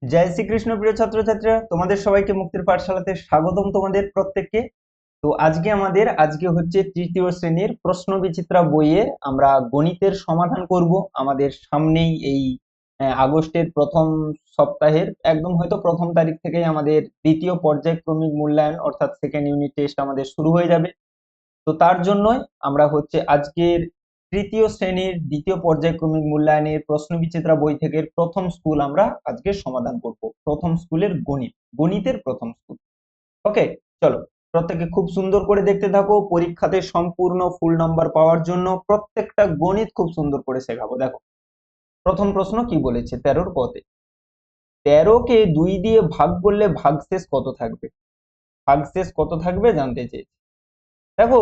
জয় শ্রীকৃষ্ণ প্রিয় ছাত্রছাত্রীরা, তোমাদের সবাইকে মুক্তির পাঠশালাতে স্বাগতম তোমাদের প্রত্যেককে। তো আজকে হচ্ছে তৃতীয় শ্রেণীর প্রশ্ন বিচিত্রা বইয়ে আমরা গণিতের সমাধান করব। আমাদের সামনেই এই আগস্টের প্রথম সপ্তাহের একদম হয়তো প্রথম তারিখ থেকেই আমাদের দ্বিতীয় পর্যায়ক্রমিক মূল্যায়ন অর্থাৎ সেকেন্ড ইউনিট টেস্ট আমাদের শুরু হয়ে যাবে। তো তার জন্যই আমরা হচ্ছে আজকের তৃতীয় শ্রেণীর দ্বিতীয় পর্যায়ক্রমিক মূল্যায়নের প্রশ্নবিচিত্রা বই থেকে প্রথম স্কুল আমরা আজকে সমাধান করব। প্রথম স্কুলের গণিতের প্রথম স্কুল। ওকে, চলো প্রত্যেকে খুব সুন্দর করে দেখতে থাকো। পরীক্ষাতে সম্পূর্ণ ফুল নাম্বার পাওয়ার জন্য প্রত্যেকটা গণিত খুব সুন্দর করে শেখাবো। দেখো প্রথম প্রশ্ন কি বলেছে, 13-র পথে 13কে 2 দিয়ে ভাগ করলে ভাগশেষ কত থাকবে? ভাগশেষ কত থাকবে জানতে চেয়েছি। দেখো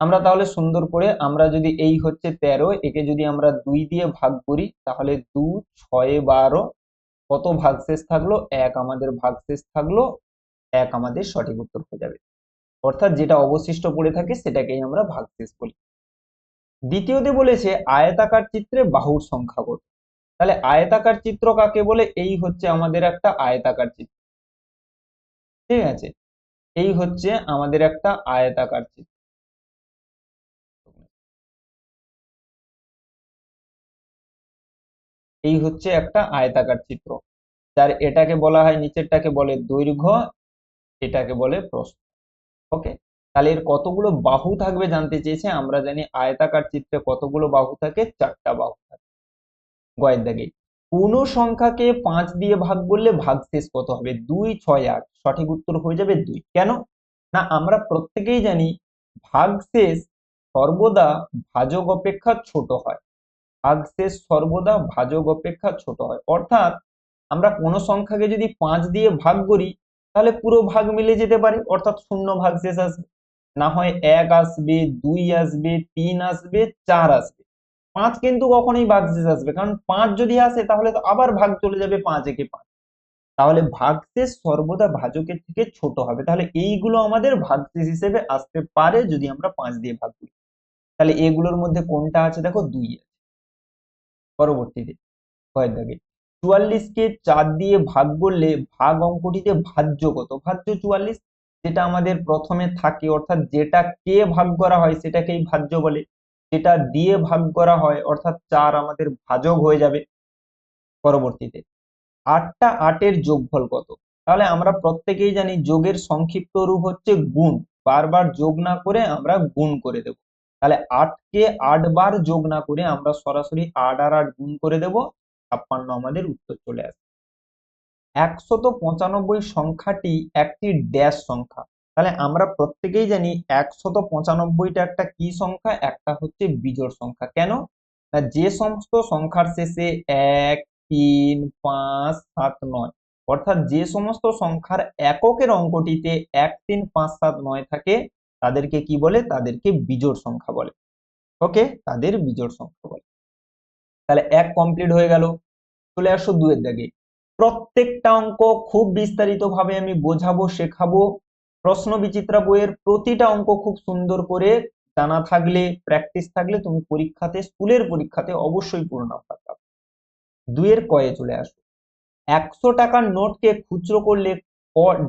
আমরা তাহলে সুন্দর করে আমরা যদি এই হচ্ছে 13, একে যদি আমরা 2 দিয়ে ভাগ করি তাহলে 2 6 12 কত ভাগশেষ থাকলো? 1 আমাদের ভাগশেষ থাকলো। 1 আমাদের সঠিক উত্তর হয়ে যাবে, অর্থাৎ যেটা অবশিষ্ট পড়ে থাকে সেটাকেই আমরা ভাগশেষ বলি। দ্বিতীয়তে বলেছে আয়তাকার চিত্রে বাহুর সংখ্যা কত? তাহলে আয়তাকার চিত্র কাকে বলে? এই হচ্ছে আমাদের একটা আয়তাকার চিত্র। ঠিক আছে, এই হচ্ছে আমাদের একটা আয়তাকার চিত্র। এই হচ্ছে একটা আয়তাকার চিত্র, যার এটাকে বলা হয়, নিচেরটাকে বলে দৈর্ঘ্য, এটাকে বলে প্রস্থ। ওকে, তাহলে এর কতগুলো বাহু থাকবে জানতে চেয়েছে। আমরা জানি আয়তাকার চিত্রে কতগুলো বাহু থাকে? 4টা বাহু থাকে। গয়ের দাগে কোন সংখ্যাকে 5 দিয়ে ভাগ করলে ভাগশেষ কত হবে? 2 6 8, সঠিক উত্তর হয়ে যাবে 2। কেন না, আমরা প্রত্যেকেই জানি ভাগশেষ সর্বদা ভাজক অপেক্ষা ছোট হয়। ভাগশেষ সর্বদা ভাজক অপেক্ষা ছোট হয়, অর্থাৎ আমরা কোন সংখ্যাকে যদি 5 দিয়ে ভাগ করি তাহলে পুরো ভাগ মিলে যেতে পারে, অর্থাৎ শূন্য ভাগশেষ আসবে। না হয় 1 আসবে, 2 আসবে, 3 আসবে, 4 আসবে। 5 কিন্তু কখনোই ভাগশেষ আসবে, কারণ 5 যদি আসে তাহলে তো আবার ভাগ চলে যাবে, 5 একে 5। তাহলে ভাগশেষ সর্বদা ভাজকের থেকে ছোট হবে। তাহলে এইগুলো আমাদের ভাগশেষ হিসেবে আসতে পারে যদি আমরা 5 দিয়ে ভাগ করি। তাহলে এগুলোর মধ্যে কোনটা আছে? দেখো 2 আছে। পরবর্তীতে কয়েক দাগে 44কে 4 দিয়ে ভাগ করলে ভাগ অঙ্কটিতে ভাজ্য কত? ভাজ্য 44, যেটা আমাদের প্রথমে থাকে, অর্থাৎ যেটা কে ভাগ করা হয় সেটাকেই ভাজ্য বলে। যেটা দিয়ে ভাগ করা হয় অর্থাৎ 4 আমাদের ভাজক হয়ে যাবে। পরবর্তীতে 8টা 8-এর যোগফল কত? তাহলে আমরা প্রত্যেকেই জানি যোগের সংক্ষিপ্ত রূপ হচ্ছে গুণ। বারবার যোগ না করে আমরা গুণ করে দেব। তাহলে 8কে 8 বার যোগ না করে আমরা সরাসরি 8 আর 8 গুণ করে দেব, 56 আমাদের উত্তর চলে আসবে। 195 সংখ্যাটি একটি ড্যাশ সংখ্যা। তাহলে আমরা প্রত্যেকেই জানি 195টা একটা কি সংখ্যা? একটা হচ্ছে বিজোড় সংখ্যা। কেন না, যে সমস্ত সংখ্যার শেষে 1 3 5 7 9, অর্থাৎ যে সমস্ত সংখ্যার এককের অঙ্কটিতে 1 3 5 7 9 থাকে তাদেরকে কি বলে? তাদেরকে বিজোড় সংখ্যা বলে। ওকে, তাদের বিজোড় সংখ্যা বলে। তাহলে 1 কমপ্লিট হয়ে গেল। চলে আসো 2 এর দাগে। প্রত্যেকটা অঙ্ক খুব বিস্তারিত ভাবে আমি বোঝাবো, শেখাবো। প্রশ্ন বিচিত্রা বইয়ের প্রতিটা অঙ্ক খুব সুন্দর করে জানা থাকলে, প্র্যাকটিস থাকলে তুমি পরীক্ষাতে, স্কুলের পরীক্ষাতে অবশ্যই পূর্ণ নাম্বার পাবে। 2 এর কয়ে চলে আসো। 100 টাকার নোটকে খুচরো করলে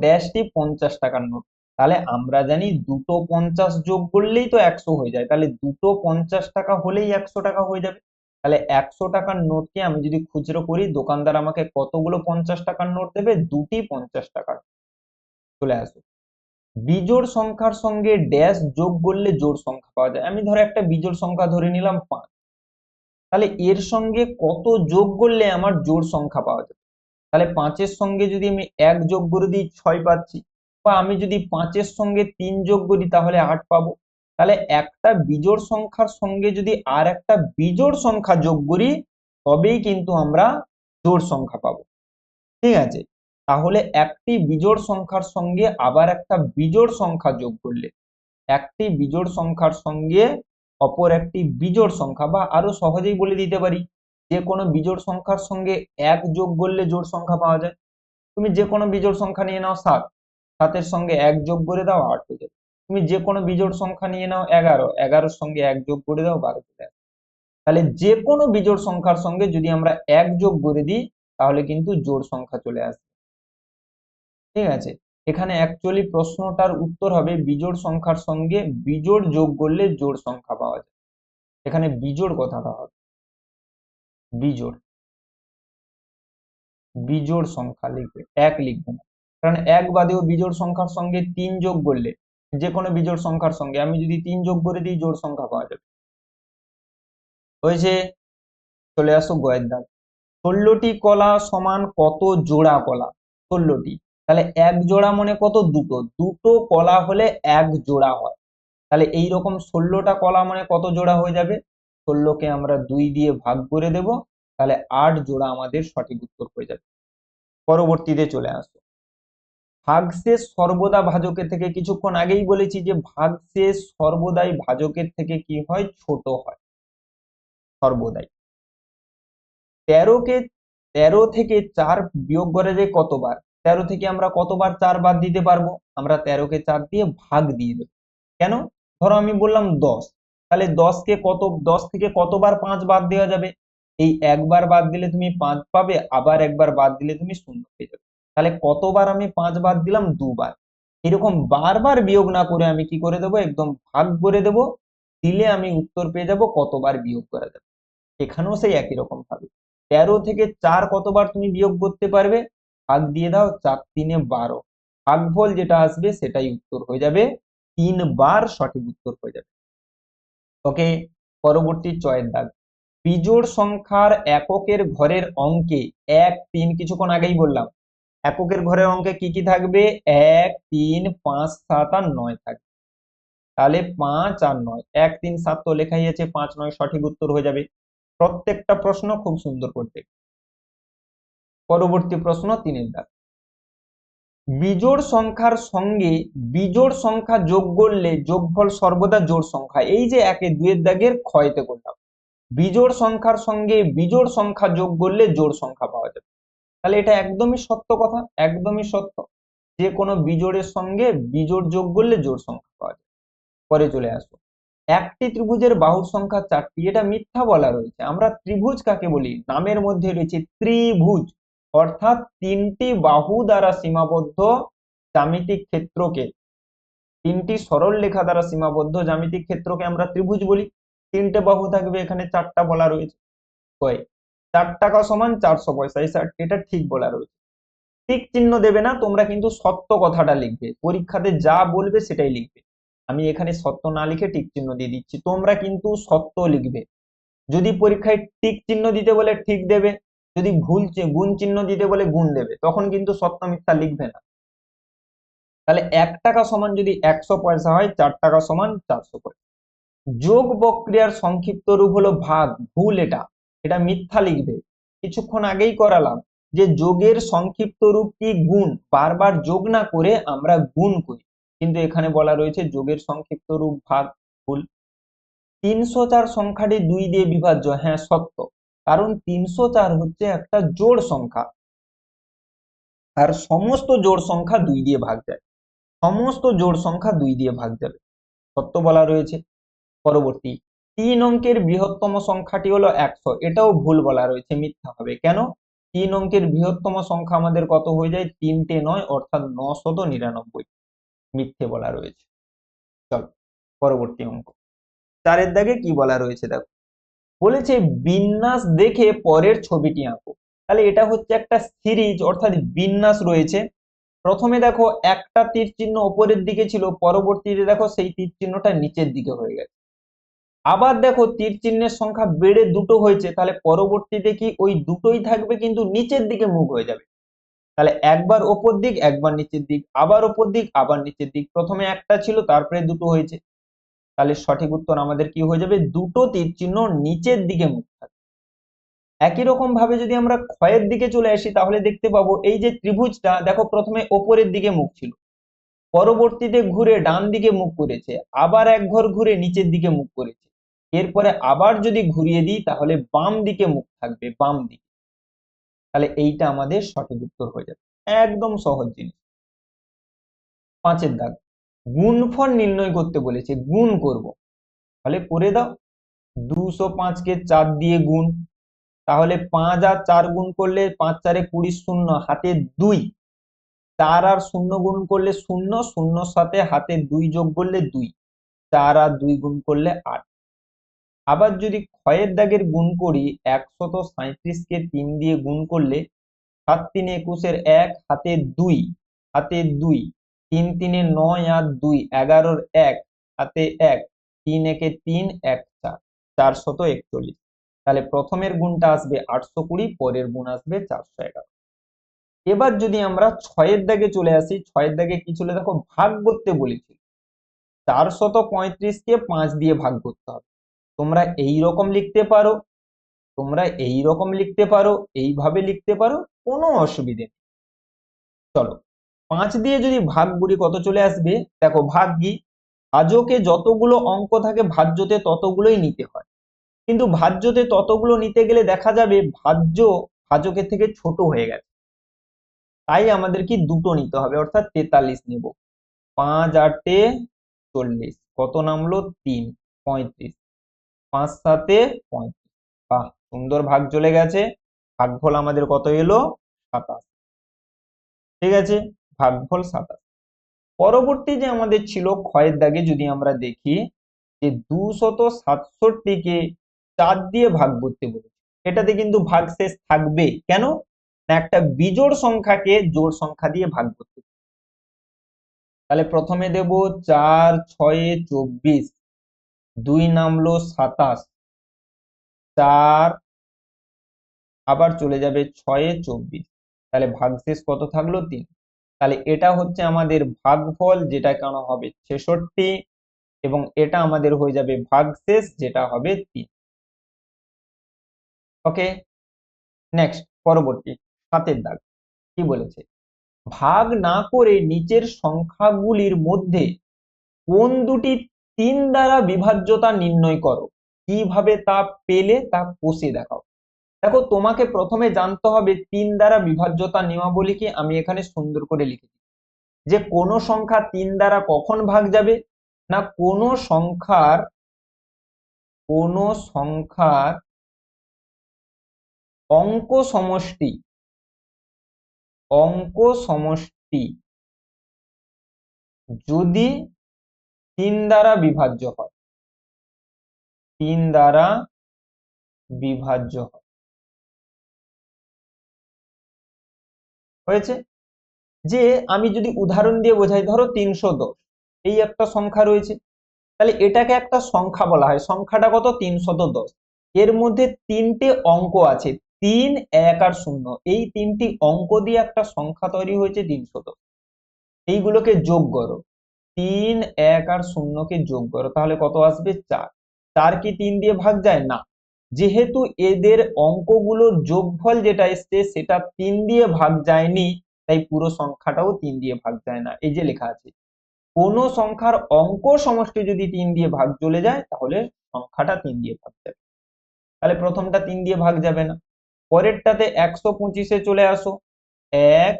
ড্যাশটি 50 টাকার নোট। তাহলে আমরা জানি দুটো 50 যোগ করলেই তো 100 হয়ে যায়, তাহলে দুটো 50 টাকা হলেই 100 টাকা হয়ে যাবে। তাহলে 100 টাকার নোটকে আমি যদি খুচরো করি, দোকানদার আমাকে কতগুলো 50 টাকার নোট দেবে? দুটি 50 টাকার। চলে আসো। বিজোড় সংখ্যার সঙ্গে ড্যাশ যোগ করলে জোড় সংখ্যা পাওয়া যায়। আমি ধরো একটা বিজোড় সংখ্যা ধরে নিলাম 5, তাহলে এর সঙ্গে কত যোগ করলে আমার জোড় সংখ্যা পাওয়া যাবে? তাহলে 5-এর সঙ্গে যদি আমি 1 যোগ করে দিই 6 পাচ্ছি, বা আমি যদি 5-এর সঙ্গে 3 যোগ করি তাহলে 8 পাবো। তাহলে একটা বিজোড় সংখ্যার সঙ্গে যদি আর একটা বিজোড় সংখ্যা যোগ করি তবেই কিন্তু আমরা জোড় সংখ্যা পাবো। ঠিক আছে, তাহলে একটি বিজোড় সংখ্যার সঙ্গে আবার একটা বিজোড় সংখ্যা যোগ করলে, একটি বিজোড় সংখ্যার সঙ্গে অপর একটি বিজোড় সংখ্যা, বা আরো সহজেই বলে দিতে পারি, যে কোনো বিজোড় সংখ্যার সঙ্গে 1 যোগ করলে জোড় সংখ্যা পাওয়া যায়। তুমি যে কোনো বিজোড় সংখ্যা নিয়ে নাও 7, 7-এর সঙ্গে 1 যোগ করে দাও 8 হয়ে যাবে। তুমি যে কোনো বিজোড় সংখ্যা নিয়ে নাও 11, 11-এর সঙ্গে 1 যোগ করে দাও 12 হয়ে যাবে। তাহলে যে কোনো বিজোড় সংখ্যার সঙ্গে যদি আমরা 1 যোগ করে দিই তাহলে কিন্তু জোড় সংখ্যা চলে আসবে। ঠিক আছে, এখানে অ্যাকচুয়ালি প্রশ্নটার উত্তর হবে বিজোড় সংখ্যার সঙ্গে বিজোড় যোগ করলে জোড় সংখ্যা পাওয়া যায়। এখানে বিজোড় কথাটা হবে, বিজোড়, বিজোড় সংখ্যা লিখবে, এক লিখবে না। কারণ এক বাদেও বিজোড় সংখ্যার সঙ্গে 3 যোগ করলে, যে কোনো বিজোড় সংখ্যার সঙ্গে আমি যদি 3 যোগ করে দিই জোড় সংখ্যা পাওয়া যাবে। হয়েছে, চলে আসো গয়ের দাগ। 16টি কলা সমান কত জোড়া কলা? 16টি, তাহলে এক জোড়া মানে কত? দুটো, দুটো কলা হলে এক জোড়া হয়। তাহলে এইরকম 16টা কলা মানে কত জোড়া হয়ে যাবে? 16কে আমরা 2 দিয়ে ভাগ করে দেব, তাহলে 8 জোড়া আমাদের সঠিক উত্তর হয়ে যাবে। পরবর্তীতে চলে আসো, ভাগশেষ সর্বদা ভাজকের থেকে, কিছুক্ষণ আগেই বলেছি যে ভাগশেষ সর্বদাই ভাজকের থেকে কি হয়? ছোট হয়, সর্বদাই। 13 থেকে 4 বিয়োগ করে যে কতবার? 13 থেকে আমরা কতবার 4 বাদ দিতে পারবো? আমরা 13কে 4 দিয়ে ভাগ দিয়ে দেবো। কেন? ধরো আমি বললাম 10, তাহলে 10 থেকে কতবার 5 বাদ দেওয়া যাবে? এই একবার বাদ দিলে তুমি 5 পাবে, আবার একবার বাদ দিলে তুমি 0 পেয়ে যাবে। তাহলে কতবার আমি 5 বাদ দিলাম? 2 বার। এরকম বারবার বিয়োগ না করে আমি কি করে দেবো? একদম ভাগ করে দেবো, দিলে আমি উত্তর পেয়ে যাব কতবার বিয়োগ করা যাবে। এখানেও সেই একই রকম ভাবে 13 থেকে 4 কতবার তুমি বিয়োগ করতে পারবে? ভাগ দিয়ে দাও, 4 3 12, ভাগফল যেটা আসবে সেটাই উত্তর হয়ে যাবে, 3 বার সঠিক উত্তর হয়ে যাবে। ওকে, পরবর্তী চয়ের দাগ। বিজোড় সংখ্যার এককের ঘরের অঙ্কে 1 3, কিছুক্ষণ আগেই বললাম এককের ঘরের অঙ্কে কি কি থাকবে? 1 3 5 7 আর 9 থাকবে। তাহলে 5 আর 9, 1 3 7 তো লেখাই আছে, 5 9 সঠিক উত্তর হয়ে যাবে। প্রত্যেকটা প্রশ্ন খুব সুন্দর করতে। পরবর্তী প্রশ্ন 3 দাগ। বিজোড় সংখ্যার সঙ্গে বিজোড় সংখ্যা যোগ করলে যোগফল সর্বদা জোড় সংখ্যা। এই যে 1 2 দাগের ক্ষয়তে করলাম, বিজোড় সংখ্যার সঙ্গে বিজোড় সংখ্যা যোগ করলে জোড় সংখ্যা পাওয়া যাবে। তাহলে এটা একদমই সত্য কথা, একদমই সত্য। যে কোনো বিজোড়ের সঙ্গে বিজোড় যোগ করলে জোড় সংখ্যা পাওয়া যায়। পরে চলে আসবো, একটি ত্রিভুজের বাহুর সংখ্যা 4টি, এটা মিথ্যা বলা রয়েছে। আমরা ত্রিভুজ কাকে বলি? নামের মধ্যে রয়েছে ত্রিভুজ, অর্থাৎ 3টি বাহু দ্বারা সীমাবদ্ধ জ্যামিতিক ক্ষেত্রকে, 3টি সরল রেখা দ্বারা সীমাবদ্ধ জ্যামিতিক ক্ষেত্রকে আমরা ত্রিভুজ বলি। 3টে বাহু থাকবে, এখানে 4টা বলা রয়েছে। কয়? 4 টাকা সমান 400 পয়সা, এটা ঠিক বলা রয়েছে। টিক চিহ্ন দেবে না, তোমরা কিন্তু সত্য কথাটা লিখবে, পরীক্ষাতে যা বলবে সেটাই লিখবে। আমি এখানে সত্য না লিখে টিক চিহ্ন দিয়ে দিচ্ছি, তোমরা কিন্তু সত্য লিখবে। যদি পরীক্ষায় টিক চিহ্ন দিতে বলে ঠিক দেবে, যদি গুণ চিহ্ন দিতে বলে গুণ দেবে, তখন কিন্তু সত্য মিথ্যা লিখবে না। তাহলে 1 টাকা সমান যদি 100 পয়সা হয়, 4 টাকা সমান 400 পয়সা। যোগ প্রক্রিয়ার সংক্ষিপ্ত রূপ হলো ভাগ, ভুল এটা, এটা মিথ্যা লিখবে। কিছুক্ষণ আগেই করালাম যে যোগের সংক্ষিপ্ত রূপ কি? গুণ। বারবার যোগ না করে আমরা গুণ করি, কিন্তু এখানে বলা রয়েছে যোগের সংক্ষিপ্ত রূপ ভাগ, ভুল। 304 সংখ্যাটি 2 দিয়ে বিভাজ্য, হ্যাঁ সত্য, কারণ 304 হচ্ছে একটা জোড় সংখ্যা, আর সমস্ত জোড় সংখ্যা 2 দিয়ে ভাগ যায়, সমস্ত জোড় সংখ্যা 2 দিয়ে ভাগ যাবে, সত্য বলা রয়েছে। পরবর্তী, 3 অঙ্কের বৃহত্তম সংখ্যাটি হলো 100, এটাও ভুল বলা রয়েছে, মিথ্যা হবে। কেন? 3 অঙ্কের বৃহত্তম সংখ্যা আমাদের কত হয়ে যায়? 3টে নয়, অর্থাৎ 999, মিথ্যে বলা রয়েছে। চল পরবর্তী অঙ্ক 4 দাগে কি বলা রয়েছে দেখো, বলেছে বিন্যাস দেখে পরের ছবিটি আঁকো। তাহলে এটা হচ্ছে একটা সিরিজ, অর্থাৎ বিন্যাস রয়েছে। প্রথমে দেখো একটা তীর চিহ্ন উপরের দিকে ছিল, পরবর্তীতে দেখো সেই তীর চিহ্নটা নিচের দিকে হয়ে গেছে। আবার দেখো তীর চিহ্নের সংখ্যা বেড়ে 2টো হয়েছে, তাহলে পরবর্তীতে কি ওই দুটোই থাকবে কিন্তু নিচের দিকে মুখ হয়ে যাবে। তাহলে একবার ওপর দিক, একবার নিচের দিক, আবার ওপর দিক, আবার নিচের দিক। প্রথমে একটা ছিল, তারপরে 2টো হয়েছে। তাহলে সঠিক উত্তর আমাদের কি হয়ে যাবে? 2টো তীর চিহ্ন নিচের দিকে মুখ থাকবে। একই রকম ভাবে যদি আমরা ক্ষয়ের দিকে চলে আসি, তাহলে দেখতে পাবো এই যে ত্রিভুজটা দেখো প্রথমে ওপরের দিকে মুখ ছিল, পরবর্তীতে ঘুরে ডান দিকে মুখ করেছে, আবার এক ঘর ঘুরে নিচের দিকে মুখ করেছে, এরপরে আবার যদি ঘুরিয়ে দিই তাহলে বাম দিকে মুখ থাকবে, বাম দিকে। তাহলে এইটা আমাদের সঠিক উত্তর হয়ে যাবে, একদম সহজ জিনিস। 5 দাগ, গুণফল নির্ণয় করতে বলেছে, গুণ করব, তাহলে করে দাও। 205 কে 4 দিয়ে গুণ, তাহলে 5 আর 4 গুণ করলে 5 4 20 শূন্য হাতে 2, 4 আর 0 গুণ করলে 0, 0 সাথে হাতে 2 যোগ করলে 2, 4 আর 2 গুণ করলে 8। আবার যদি ক্ষয়ের দাগের গুণ করি 137 কে 3 দিয়ে গুণ করলে 7 3 21 1 হাতে 2, হাতে 2, 3 3 9 আর 2 11 1 হাতে 1, 3 1 3 1 4, 441। তাহলে প্রথমের গুণটা আসবে 820, পরের গুণ আসবে 411। এবার যদি আমরা ছয়ের দাগে চলে আসি, ছয়ের দাগে কি ছিল দেখো, ভাগ করতে বলেছি। 435 কে 5 দিয়ে ভাগ করতে হবে। তোমরা এই রকম লিখতে পারো, তোমরা এই রকম লিখতে পারো, এইভাবে লিখতে পারো, কোনো অসুবিধে নেই। চলো 5 দিয়ে যদি ভাগ করি কত চলে আসবে দেখো, ভাগ কি, ভাজকে যতগুলো অঙ্ক থাকে ভাজ্যতে ততগুলোই নিতে হয়, কিন্তু ভাজ্যতে ততগুলো নিতে গেলে দেখা যাবে ভাজ্য ভাজকের থেকে ছোট হয়ে গেছে, তাই আমাদের কি দুটো নিতে হবে, অর্থাৎ 43 নেব। 5 8 40, কত নামলো 3, 35, 5 7 35। বাহ, সুন্দর ভাগ চলে গেছে। ভাগফল আমাদের কত এলো 27। ঠিক আছে, ভাগফল 27। পরবর্তী যে আমাদের ছিল ক্ষয়ের দাগে, যদি আমরা দেখি যে 267 কে 4 দিয়ে ভাগ করতে বলেছে, এটাতে কিন্তু ভাগশেষ থাকবে, কেন না একটা বিজোড় সংখ্যাকে জোড় সংখ্যা দিয়ে ভাগ করতে। তাহলে প্রথমে দেব 4 6 24, 2 নামলো 27, 4 আবার চলে যাবে 6 24, তাহলে ভাগশেষ কত থাকলো 3। তাহলে এটা হচ্ছে আমাদের ভাগফল, যেটা কেন হবে 66, এবং এটা আমাদের হয়ে যাবে ভাগশেষ, যেটা হবে 3। ওকে, নেক্সট পরবর্তী 7 দাগ কি বলেছে, ভাগ না করে নিচের সংখ্যাগুলির মধ্যে কোন দুটি 3 দ্বারা বিভাজ্যতা নির্ণয় করো, কিভাবে তা পেলে তা কষে দেখাও। দেখো তোমাকে প্রথমে জানতে হবে 3 দ্বারা বিভাজ্যতা নিয়মাবলী কি, আমি এখানে সুন্দর করে লিখেছি যে কোন সংখ্যা 3 দ্বারা কখন ভাগ যাবে, না কোন সংখ্যার অঙ্ক সমষ্টি, অঙ্ক সমষ্টি যদি 3 দ্বারা বিভাজ্য হয়, 3 দ্বারা বিভাজ্য হয়। হয়েছে, যে আমি যদি উদাহরণ দিয়ে বোঝাই, ধরো 310, এই একটা সংখ্যা রয়েছে, তাহলে এটাকে একটা সংখ্যা বলা হয়, সংখ্যাটা কত 310, এর মধ্যে 3টে অঙ্ক আছে, 3 1 আর 0, এই 3টি অঙ্ক দিয়ে একটা সংখ্যা তৈরি হয়েছে 310। এইগুলোকে যোগ করো, 3 1 আর 0 কে যোগ করো, তাহলে কত আসবে 4। 4 কি 3 দিয়ে ভাগ যায় না, যেহেতু এদের অঙ্কগুলোর যোগফল যেটা এসছে সেটা 3 দিয়ে ভাগ যায়নি, তাই পুরো সংখ্যাটাও 3 দিয়ে ভাগ যায় না। এই যে লেখা আছে, কোন সংখ্যার অঙ্ক সমষ্টি যদি 3 দিয়ে ভাগ চলে যায় তাহলে সংখ্যাটা 3 দিয়ে ভাগ যাবে। তাহলে প্রথমটা 3 দিয়ে ভাগ যাবে না। পরেরটাতে 125-এ চলে আসো, 1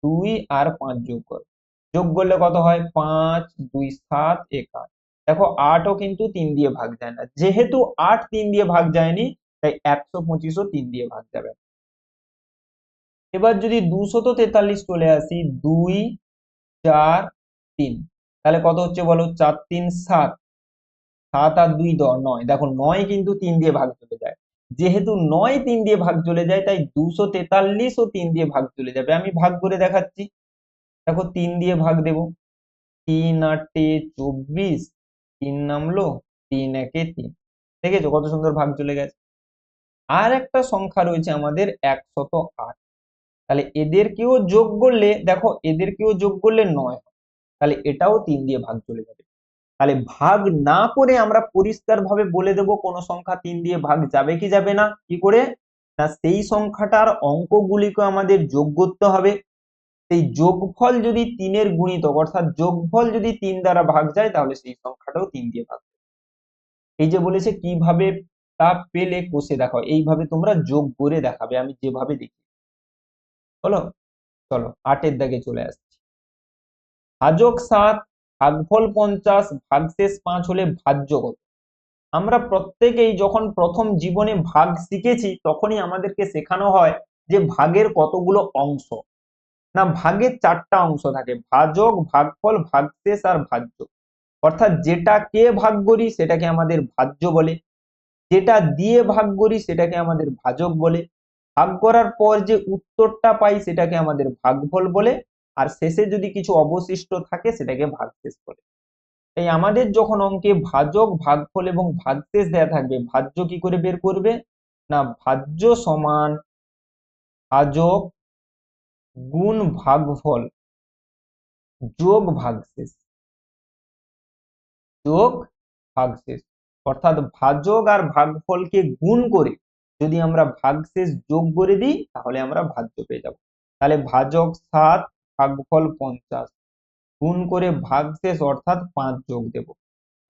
2 আর 5 যোগ করো, যোগ করলে কত হয় 5 2 7 1 8। দেখো 8ও কিন্তু 3 দিয়ে ভাগ যায় না, যেহেতু 8 3 দিয়ে ভাগ যায়নি, তাই 125ও 3 দিয়ে ভাগ যাবে। এবার যদি 243 চলে আসি, 2 4 3, তাহলে কত হচ্ছে বলো, 4 3 7, 7 আর 2 9। দেখো 9 কিন্তু 3 দিয়ে ভাগ চলে যায়, যেহেতু 9 3 দিয়ে ভাগ চলে যায়, তাই 243 ও 3 দিয়ে ভাগ চলে যাবে। আমি ভাগ করে দেখাচ্ছি, দেখো 3 দিয়ে ভাগ দেব, 3 8 24, 3 নামলো, 3 1 3। দেখেছো কত সুন্দর ভাগ চলে গেছে। আর একটা সংখ্যা রয়েছে আমাদের 108, তাহলে এদেরকেও যোগ করলে দেখো, এদেরকেও যোগ করলে 9, তাহলে এটাও 3 দিয়ে ভাগ চলে যাবে। তাহলে ভাগ না করে আমরা পরিষ্কার ভাবে বলে দেব কোন সংখ্যা 3 দিয়ে ভাগ যাবে কি যাবে না, কি করে না সেই সংখ্যাটার অঙ্কগুলিকে আমাদের যোগ করতে হবে, সেই যোগফল যদি 3 এর গুণিতক, অর্থাৎ যোগফল যদি 3 দ্বারা ভাগ যায় তাহলে সেই সংখ্যাটাও 3 দিয়ে ভাগ। এই যে বলেছে কিভাবে তা পেলে কষে দেখাও, এইভাবে তোমরা যোগ করে দেখাবে, আমি যেভাবে দেখি। বলো, চলো 8 দাগে চলে আসছি। ভাজক 7, ভাগফল 50, ভাগশেষ 5 হলে ভাজ্য কত। আমরা প্রত্যেকেই যখন প্রথম জীবনে ভাগ শিখেছি তখনই আমাদেরকে শেখানো হয় যে ভাগের কতগুলো অংশ। না, ভাগের 4টা অংশ থাকে: ভাজক, ভাগফল, ভাগশেষ আর ভাজ্য। অর্থাৎ যেটা কে ভাগ করি সেটাকে আমাদের ভাজ্য বলে, যেটা দিয়ে ভাগ করি সেটাকে আমাদের ভাজক বলে, ভাগ করার পর যে উত্তরটা পাই সেটাকে আমাদের ভাগফল বলে, আর শেষে যদি কিছু অবশিষ্ট থাকে সেটাকে ভাগশেষ বলে। তাই আমাদের যখন অঙ্কে ভাজক, ভাগফল এবং ভাগশেষ দেয়া থাকবে, ভাজ্য কি করে বের করবে? না, ভাজ্য সমান ভাজক গুণ ভাগফল যোগ ভাগশেষ, যোগ ভাগশেষ। অর্থাৎ ভাজক আর ভাগফলকে গুণ করে যদি আমরা ভাগশেষ যোগ করে দিই তাহলে আমরা ভাজ্য পেয়ে যাব। তাহলে ভাজক 7, ভাগফল 50, গুণ করে ভাগশেষ অর্থাৎ 5 যোগ দেব।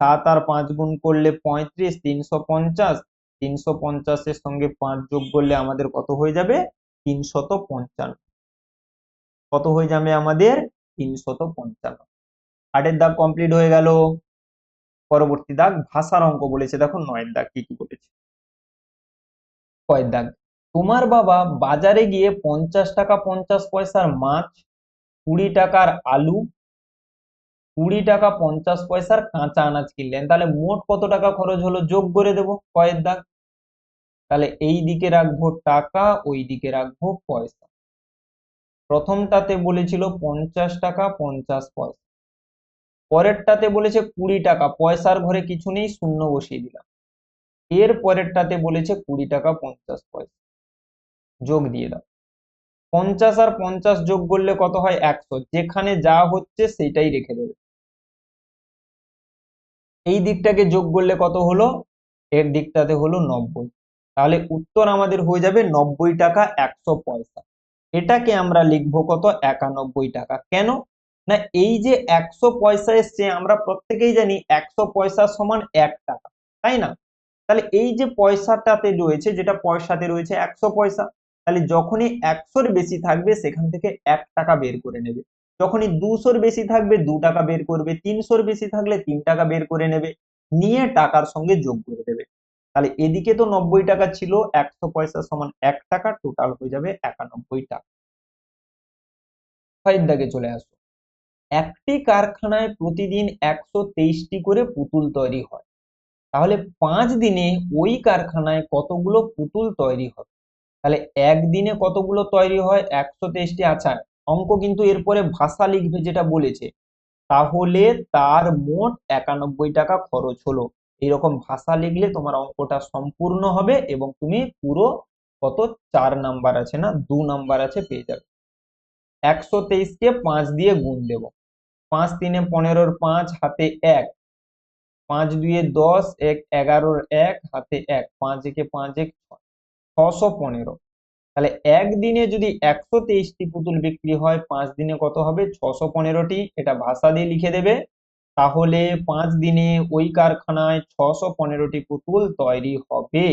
7 আর 5 গুণ করলে 35, 350, 350 এর সঙ্গে 5 যোগ করলে আমাদের কত হয়ে যাবে? 355। কত হয়ে যাবে আমাদের? 355। 8 দাগ কমপ্লিট হয়ে গেল। পরবর্তী দাগ ভাষার অঙ্ক বলেছে, দেখো 9 দাগ কি কি বলেছে। কয়ের দাগ, তোমার বাবা বাজারে গিয়ে 50 টাকা 50 পয়সার মাছ, 20 টাকার আলু, 20 টাকা 50 পয়সার কাঁচা আনাজ কিনলেন, তাহলে মোট কত টাকা খরচ হলো যোগ করে দেবো কয়ের দাগ। তাহলে এই দিকে রাখবো টাকা, ওই দিকে রাখবো পয়সা। প্রথমটাতে বলেছিল 50 টাকা 50 পয়সা, পরেরটাতে বলেছে 20 টাকা, পয়সার ঘরে কিছু নেই, শূন্য বসিয়ে দিলাম। এর পরেরটাতে বলেছে 20 টাকা 50 পয়সা, যোগ দিয়ে দাও। 50 আর 50 যোগ করলে কত হয়? 100। যেখানে যা হচ্ছে সেটাই রেখে দেবে। এই দিকটাকে যোগ করলে কত হলো? এর দিকটাতে হলো 90। তাহলে উত্তর আমাদের হয়ে যাবে 90 টাকা 100 পয়সা। এটাকে আমরা লিখবো কত? 91 টাকা। কেন? না, এই যে 100 পয়সা এসছে, আমরা প্রত্যেকেই জানি 100 পয়সা সমান 1 টাকা, তাই না? তাহলে এই যে পয়সাটাতে রয়েছে, যেটা পয়সাতে রয়েছে 100 পয়সা, তাহলে যখনই 100-র বেশি থাকবে সেখান থেকে 1 টাকা বের করে নেবে। যখনই 200-র বেশি থাকবে 2 টাকা বের করবে, 300-র বেশি থাকলে 3 টাকা বের করে নেবে, নিয়ে টাকার সঙ্গে যোগ করে দেবে। তাহলে এদিকে তো 90 টাকা ছিল, 100 পয়সা সমান 1 টাকা, টোটাল হয়ে যাবে 91 টাকা। ফাইভ দাগে চলে আসো। একটি কারখানায় প্রতিদিন 123টি করে পুতুল তৈরি হয়, তাহলে 5 দিনে ওই কারখানায় কতগুলো পুতুল তৈরি হবে? তাহলে একদিনে কতগুলো তৈরি হয়? 123টি। আচ্ছা, অঙ্ক কিন্তু এরপরে ভাষা লিখবে যেটা বলেছে, তাহলে তার মোট 91 টাকা খরচ হলো। এইরকম ভাষা লিখলে তোমার অঙ্কটা সম্পূর্ণ হবে এবং তুমি পুরো কত 4 নাম্বার আছে, না 2 নাম্বার আছে, পেয়ে যাবে। 123কে 5 দিয়ে গুণ দেব। 5 3 15-র 5, হাতে 1, 5 2 10, 1 11-র 1, হাতে 1, 5 1 5 1 615। তাহলে একদিনে যদি 123টি পুতুল বিক্রি হয়, 5 দিনে কত হবে? 615টি। এটা ভাষা দিয়ে লিখে দেবে। তাহলে 5 দিনে ওই কারখানায় 615টি পুতুল তৈরি হবে।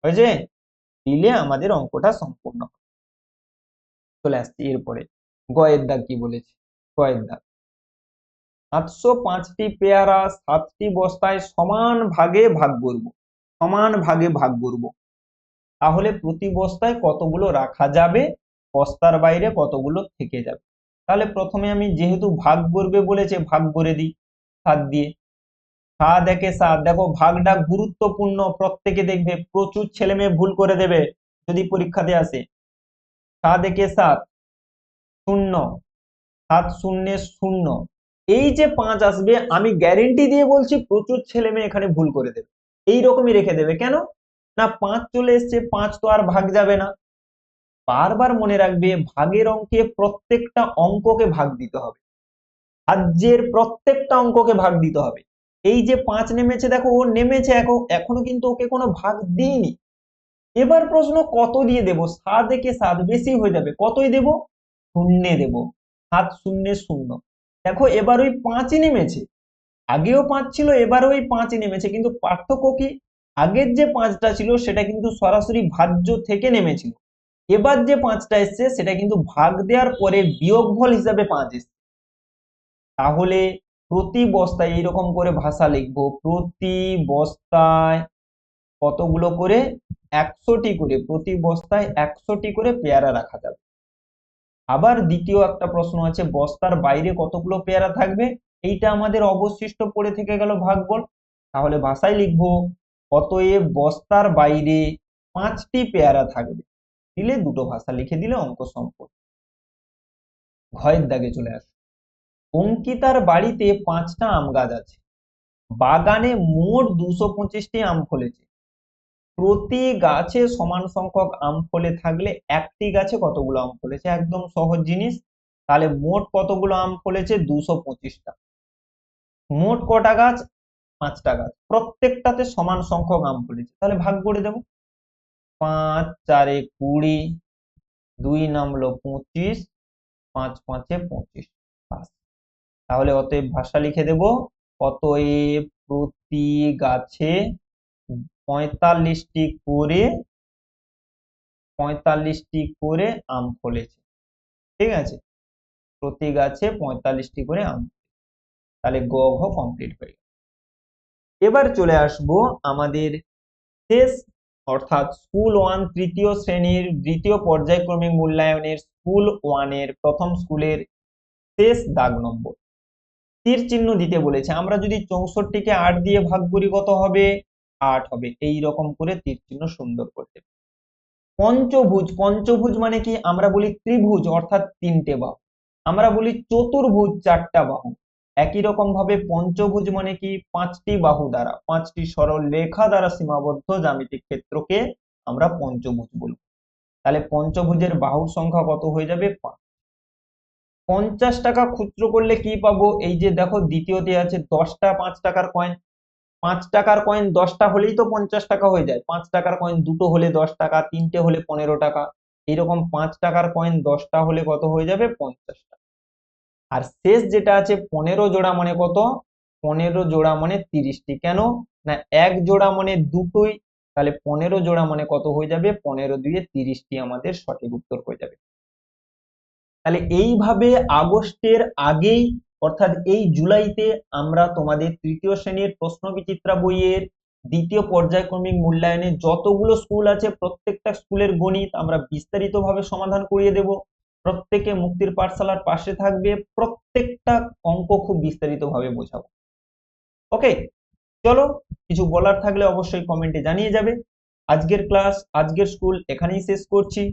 হয়েছে? দিলে আমাদের অঙ্কটা সম্পূর্ণ। চলে আসছি এরপরে গয়ের দাগ কি বলেছে। গয়ের দাগ, 705টি পেয়ারা 7টি বস্তায় সমান ভাগে ভাগ করব। সমান ভাগে ভাগ করব, তাহলে প্রতি বস্তায় কতগুলো রাখা যাবে, বস্তার বাইরে কতগুলো থেকে যাবে। তাহলে প্রথমে আমি যেহেতু ভাগ করবে বলেছে, ভাগ করে দিই 7 দিয়ে। 7 একে 7, দেখো ভাগটা গুরুত্বপূর্ণ, প্রত্যেকে দেখবে প্রচুর ছেলে মেয়ে ভুল করে দেবে যদি পরীক্ষাতে আসে। 7 একে 7 0, 7 0 0, এই যে 5 আসবে, আমি গ্যারেন্টি দিয়ে বলছি প্রচুর ছেলে মেয়ে এখানে ভুল করে দেবে। এইরকমই রেখে দেবে। কেন? না, 5 চলে এসছে, 5 তো আর ভাগ যাবে না। বারবার মনে রাখবে, ভাগের অঙ্কে প্রত্যেকটা অঙ্ককে ভাগ দিতে হবে, ভাজ্যের প্রত্যেকটা অঙ্ককে ভাগ দিতে হবে। এই যে 5 নেমেছে, দেখো ও নেমেছে, এখনো কিন্তু ওকে কোনো ভাগ দিইনি। এবার প্রশ্ন কত দিয়ে দেব? 7 একে 7 বেশি হয়ে যাবে, কতই দেব? 0 দেব। 7 0 0। দেখো এবার ওই 5ই নেমেছে, আগেও 5 ছিল, এবারও ওই 5ই নেমেছে, কিন্তু পার্থক্য কি? আগের যে 5টা ছিল সেটা কিন্তু সরাসরি ভাজ্য থেকে নেমেছিল, এবার যে 5টা এসছে সেটা কিন্তু ভাগ দেওয়ার পরে বিয়োগফল হিসাবে 5 এসছে। তাহলে প্রতি বস্তায় এইরকম করে ভাষা লিখবো, প্রতি বস্তায় কতগুলো করে, 100টি করে, প্রতি বস্তায় 100টি করে পেয়ারা রাখা যাবে। আবার দ্বিতীয় একটা প্রশ্ন আছে, বস্তার বাইরে কতগুলো পেয়ারা থাকবে, এইটা আমাদের অবশিষ্ট পড়ে থেকে গেল ভাগফল। তাহলে ভাষায় লিখবো, অতএব বস্তার বাইরে 5টি পেয়ারা থাকবে, দিলে দুটো ভাষা লিখে দিলে অঙ্ক সম্পূর্ণ। ঘয়ের দাগে চলে আসে, অঙ্কিতার বাড়িতে 5টা আম গাছ আছে, বাগানে মোট 225টি আম ফলেছে, প্রতি গাছে সমান সংখ্যক আম ফলে থাকলে একটি গাছে কতগুলো আম ফলেছে। একদম সহজ জিনিস। তাহলে মোট কতগুলো আম ফলেছে, 225টা। মোট কটা গাছ, 5টা গাছ, প্রত্যেকটাতে সমান সংখ্যক আম ফলেছে, তাহলে ভাগ করে দেব। 5 4 20, 2 নামলো 25, 5 5 25। তাহলে অতএব ভাষা লিখে দেব, অতএব প্রতি গাছে 45টি করে আম ফলেছে। ঠিক আছে, প্রতি গাছে 45টি করে আম। তাহলে গ ঘ কমপ্লিট হয়ে গেল। এবার চলে আসব আমাদের শেষ, অর্থাৎ স্কুল 1 তৃতীয় শ্রেণীর দ্বিতীয় পর্যায়ক্রমিক মূল্যায়নের স্কুল 1 এর প্রথম স্কুলের শেষ দাগ নম্বর। তীর চিহ্ন দিতে বলেছে, আমরা যদি 64কে 8 দিয়ে ভাগ করি কত হবে, 8 হবে। এই রকম করে তীর চিহ্ন সুন্দর করতে। পঞ্চভুজ, পঞ্চভুজ মানে কি, আমরা বলি ত্রিভুজ অর্থাৎ 3টে বাহু, আমরা বলি চতুর্ভুজ 4টা বাহু। একই রকম ভাবে পঞ্চভুজ মানে কি, 5টি বাহু দ্বারা, 5টি সরল রেখা দ্বারা সীমাবদ্ধ জ্যামিতিক ক্ষেত্রকে আমরা পঞ্চভুজ বলবো। তাহলে পঞ্চভুজের বাহুর সংখ্যা কত হয়ে যাবে, 5। 50 টাকা খুচরো করলে কি পাবো, এই যে দেখো দ্বিতীয়তে আছে 10টা 5 টাকার কয়েন। 5 টাকার কয়েন 10টা হলেই তো 50 টাকা হয়ে যায়। 5 টাকার কয়েন দুটো হলে 10 টাকা, তিনটে হলে 15 টাকা। এইরকম 5 টাকার কয়েন 10টা হলে কত হয়ে যাবে, 50 টাকা। আর শেষ যেটা আছে 15 জোড়া মানে কত, 15 জোড়া মানে 30টি। কেন না, এক জোড়া মানে দুটোই, তাহলে 15 জোড়া মানে কত হয়ে যাবে, 15 দিয়ে 30টি আমাদের সঠিক উত্তর হয়ে যাবে। তাহলে এইভাবে আগস্টের আগেই, অর্থাৎ এই জুলাইতে আমরা তোমাদের তৃতীয় শ্রেণীর প্রশ্নবিচিত্রা বইয়ের দ্বিতীয় পর্যায়ক্রমিক মূল্যায়নে যতগুলো স্কুল আছে প্রত্যেকটা স্কুলের গণিত আমরা বিস্তারিতভাবে সমাধান করিয়ে দেব। প্রত্যেকে মুক্তির পাঠশালার পাশে থাকবে, প্রত্যেকটা অঙ্ক খুব বিস্তারিতভাবে বোঝাবো। ওকে, চলো, কিছু বলার থাকলে অবশ্যই কমেন্টে জানিয়ে যাবে। আজকের ক্লাস, আজকের স্কুল এখানেই শেষ করছি।